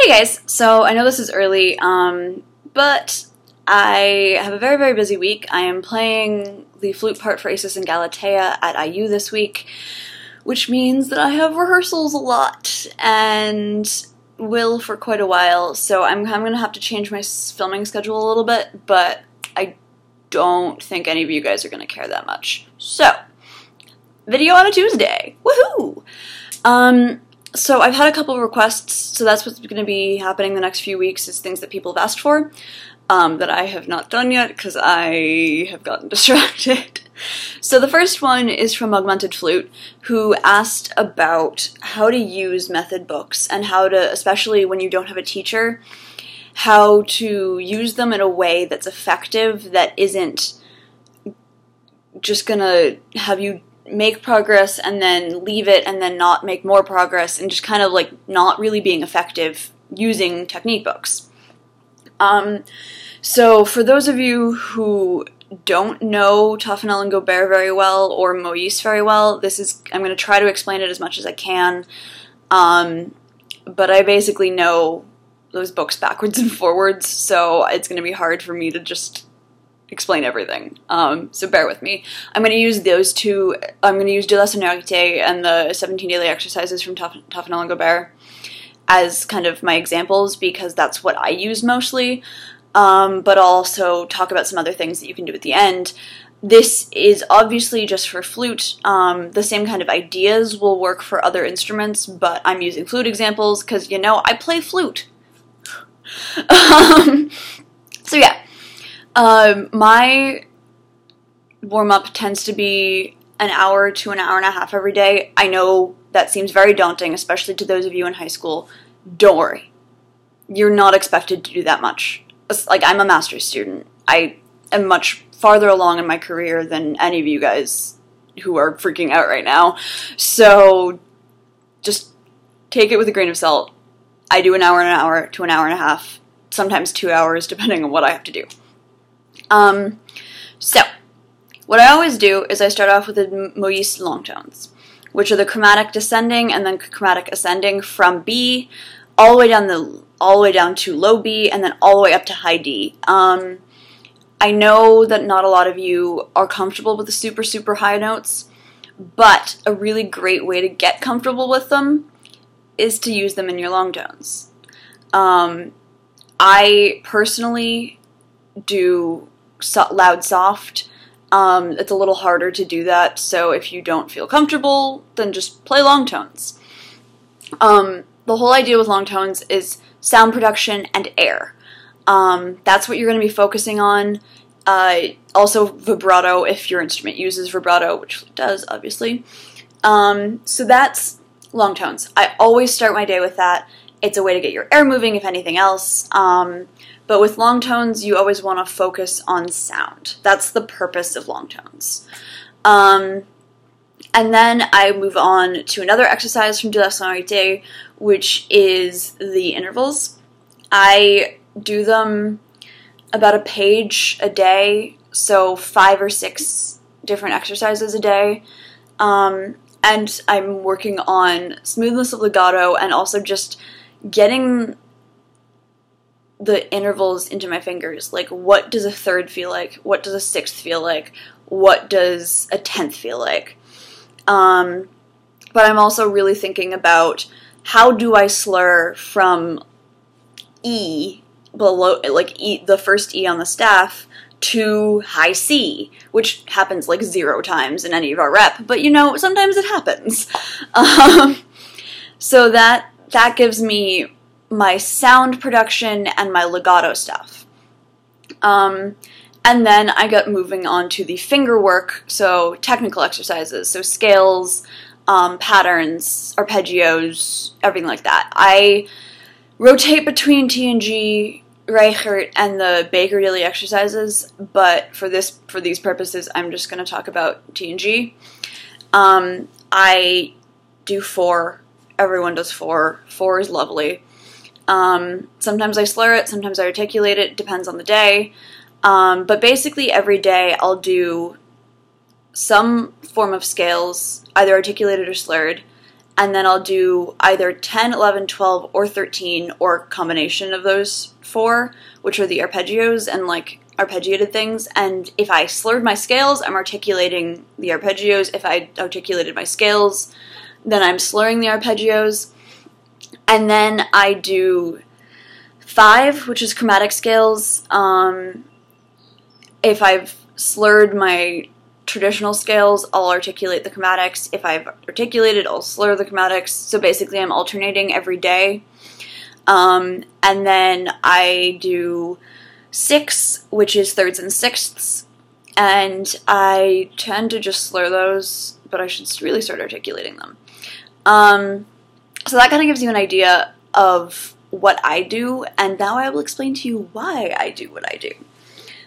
Hey guys, so I know this is early, but I have a very, very busy week. I am playing the flute part for Acis and Galatea at IU this week, which means that I have rehearsals a lot and will for quite a while, so I'm going to have to change my filming schedule a little bit, but I don't think any of you guys are going to care that much. So, video on a Tuesday! Woohoo! So I've had a couple of requests, so that's what's going to be happening the next few weeks, is things that people have asked for, that I have not done yet because I have gotten distracted. So the first one is from Augmented Flute, who asked about how to use method books and how to, especially when you don't have a teacher, how to use them in a way that's effective, that isn't just gonna have you make progress and then leave it and then not make more progress and just kind of like not really being effective using technique books. So for those of you who don't know Toffanel and Gobert very well or Moïse very well, I'm going to try to explain it as much as I can, but I basically know those books backwards and forwards, so it's going to be hard for me to just explain everything, so bear with me. I'm going to use those two. I'm going to use De la Sonorité and the 17 Daily Exercises from Toffanel and Gobert as kind of my examples because that's what I use mostly, but I'll also talk about some other things that you can do at the end. This is obviously just for flute. The same kind of ideas will work for other instruments, but I'm using flute examples because, you know, I play flute. So yeah. My warm-up tends to be an hour to an hour and a half every day. I know that seems very daunting, especially to those of you in high school. Don't worry. You're not expected to do that much. Like, I'm a master's student. I am much farther along in my career than any of you guys who are freaking out right now. So, just take it with a grain of salt. I do an hour to an hour and a half, sometimes 2 hours, depending on what I have to do. So, what I always do is I start off with the Moïse long tones, which are the chromatic descending and then chromatic ascending from B all the way down to low B and then all the way up to high D. I know that not a lot of you are comfortable with the super, super high notes, but a really great way to get comfortable with them is to use them in your long tones. I personally do loud soft. It's a little harder to do that, so if you don't feel comfortable, then just play long tones. The whole idea with long tones is sound production and air. That's what you're going to be focusing on. Also vibrato if your instrument uses vibrato, which it does, obviously. So that's long tones. I always start my day with that. It's a way to get your air moving, if anything else. But with long tones, you always want to focus on sound. That's the purpose of long tones. And then I move on to another exercise from De la Sonorité, which is the intervals. I do them about a page a day, so 5 or 6 different exercises a day. And I'm working on smoothness of legato and also just getting the intervals into my fingers. Like, what does a third feel like? What does a sixth feel like? What does a 10th feel like? But I'm also really thinking about how do I slur from E, below, like E, the first E on the staff, to high C, which happens like 0 times in any of our rep, but you know, sometimes it happens. So that gives me my sound production and my legato stuff. And then I got moving on to the finger work, so technical exercises, so scales, patterns, arpeggios, everything like that. I rotate between T&G, Reichert, and the Baker Daily Exercises, but for these purposes, I'm just going to talk about T&G. I do 4. Everyone does 4. 4 is lovely. Sometimes I slur it, sometimes I articulate it, depends on the day. But basically every day I'll do some form of scales, either articulated or slurred, and then I'll do either 10, 11, 12, or 13, or a combination of those 4, which are the arpeggios and like arpeggiated things. And if I slurred my scales, I'm articulating the arpeggios. If I articulated my scales, then I'm slurring the arpeggios. And then I do 5, which is chromatic scales. If I've slurred my traditional scales, I'll articulate the chromatics. If I've articulated, I'll slur the chromatics. So basically I'm alternating every day. And then I do 6, which is thirds and sixths, and I tend to just slur those, but I should really start articulating them. So that kind of gives you an idea of what I do, and now I will explain to you why I do what I do.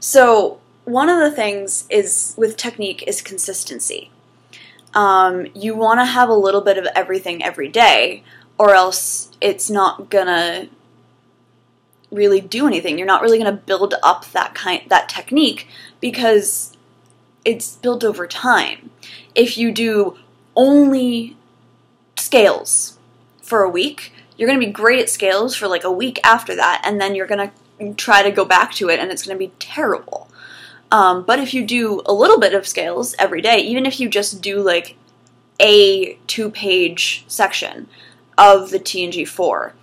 So one of the things is with technique is consistency. You want to have a little bit of everything every day, or else it's not gonna really do anything. You're not really gonna build up that technique, because it's built over time. If you do only scales for a week, you're gonna be great at scales for like a week after that, and then you're gonna try to go back to it and it's gonna be terrible. But if you do a little bit of scales every day, even if you just do like a 2-page section of the TNG4,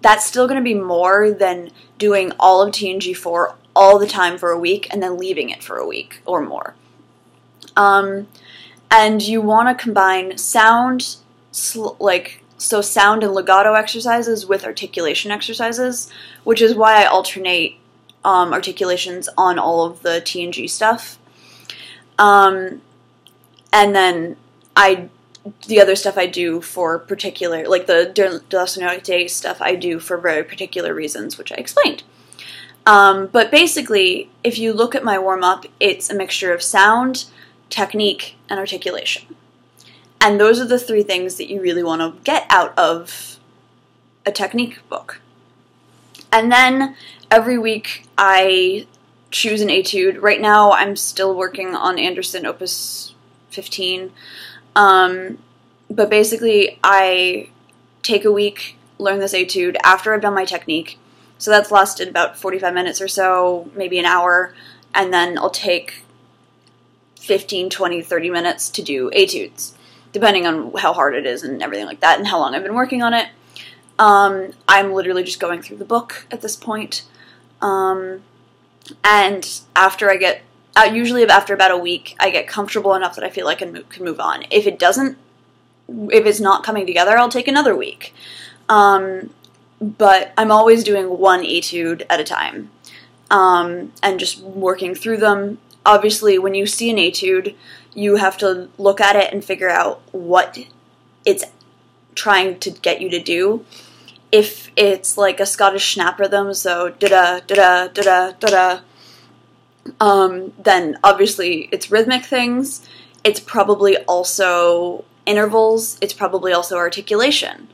that's still going to be more than doing all of TNG4 all the time for a week and then leaving it for a week or more. And you want to combine sound, sound and legato exercises with articulation exercises, which is why I alternate articulations on all of the TNG stuff. And then the other stuff I do for particular, like the de la sonorité stuff I do for very particular reasons, which I explained. But basically, if you look at my warm-up, it's a mixture of sound, technique, and articulation. And those are the 3 things that you really want to get out of a technique book. And then every week I choose an etude. Right now I'm still working on Anderson Opus 15. But basically I take a week, learn this etude after I've done my technique. So that's lasted about 45 minutes or so, maybe an hour, and then I'll take 15, 20, 30 minutes to do etudes, depending on how hard it is and everything like that, and how long I've been working on it. I'm literally just going through the book at this point. And after I get, usually after about a week, I get comfortable enough that I feel like I can move on. If it's not coming together, I'll take another week. But I'm always doing one etude at a time, and just working through them. Obviously, when you see an etude, you have to look at it and figure out what it's trying to get you to do. If it's like a Scottish snap rhythm, so da-da, da-da, da-da, da-da, then obviously it's rhythmic things. It's probably also intervals. It's probably also articulation.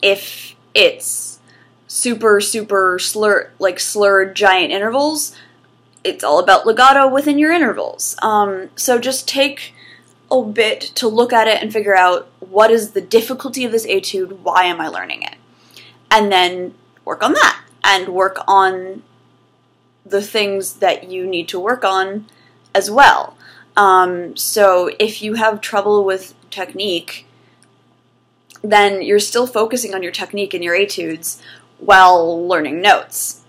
If it's super slurred giant intervals, it's all about legato within your intervals. So just take a bit to look at it and figure out what is the difficulty of this etude, why am I learning it? And then work on that, and work on the things that you need to work on as well. So if you have trouble with technique, then you're still focusing on your technique and your etudes while learning notes.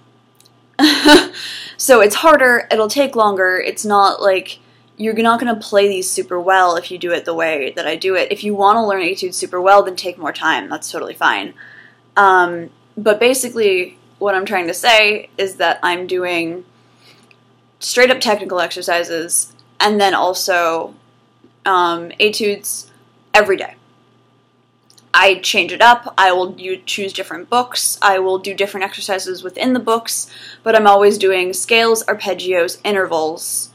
So it's harder, it'll take longer, it's not like you're not going to play these super well if you do it the way that I do it. If you want to learn etudes super well, then take more time, that's totally fine. But basically what I'm trying to say is that I'm doing straight up technical exercises and then also etudes every day. I change it up, I will choose different books, I will do different exercises within the books, but I'm always doing scales, arpeggios, intervals.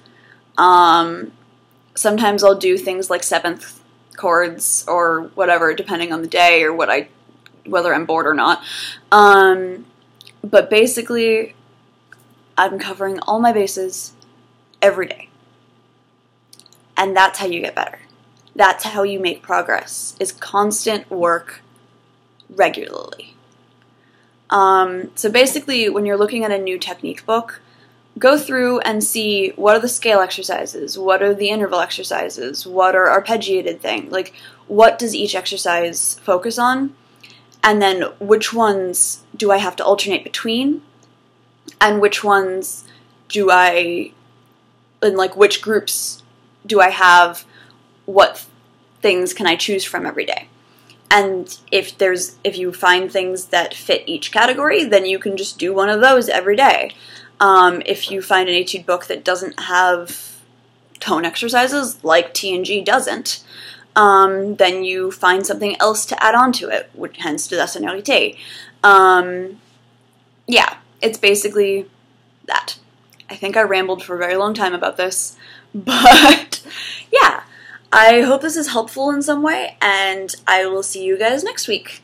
Sometimes I'll do things like 7th chords or whatever, depending on the day or whether I'm bored or not. But basically, I'm covering all my bases every day. And that's how you get better. That's how you make progress, is constant work regularly. So basically, when you're looking at a new technique book, go through and see what are the scale exercises, what are the interval exercises, what are arpeggiated things, like what does each exercise focus on, and then which ones do I have to alternate between, and which ones do I, and like which groups do I have, what things can I choose from every day. And if you find things that fit each category, then you can just do one of those every day. If you find an etude book that doesn't have tone exercises, like T&G doesn't, then you find something else to add on to it, which hence de la sonorité. Yeah, it's basically that. I think I rambled for a very long time about this, but yeah. I hope this is helpful in some way, and I will see you guys next week.